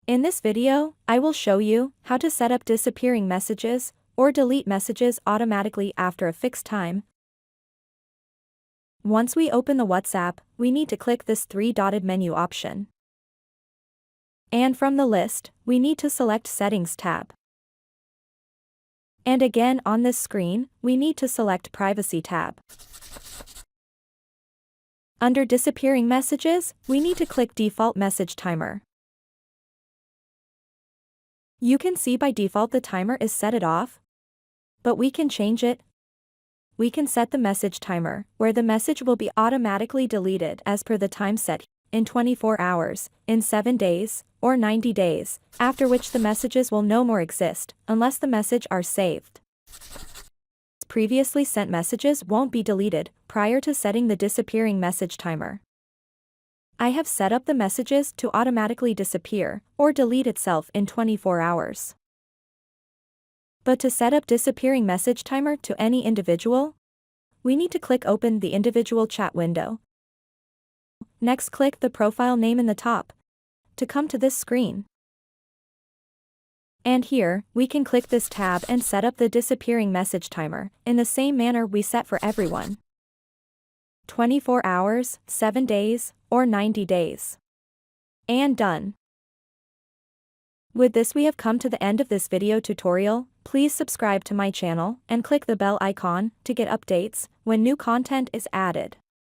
In this video, I will show you how to set up disappearing messages or delete messages automatically after a fixed time. Once we open the WhatsApp, we need to click this three-dotted menu option. And from the list, we need to select Settings tab. And again on this screen, we need to select Privacy tab. Under Disappearing Messages, we need to click Default Message Timer. You can see by default the timer is set it off, but we can change it. We can set the message timer, where the message will be automatically deleted as per the time set, in 24 hours, in 7 days, or 90 days, after which the messages will no more exist, unless the message are saved. Previously sent messages won't be deleted prior to setting the disappearing message timer. I have set up the messages to automatically disappear or delete itself in 24 hours. But to set up disappearing message timer to any individual, we need to click Open the individual chat window. Next, click the profile name in the top to come to this screen. And here, we can click this tab and set up the disappearing message timer in the same manner we set for everyone. 24 hours, 7 days, or 90 days. And done. With this we have come to the end of this video tutorial. Please subscribe to my channel and click the bell icon to get updates when new content is added.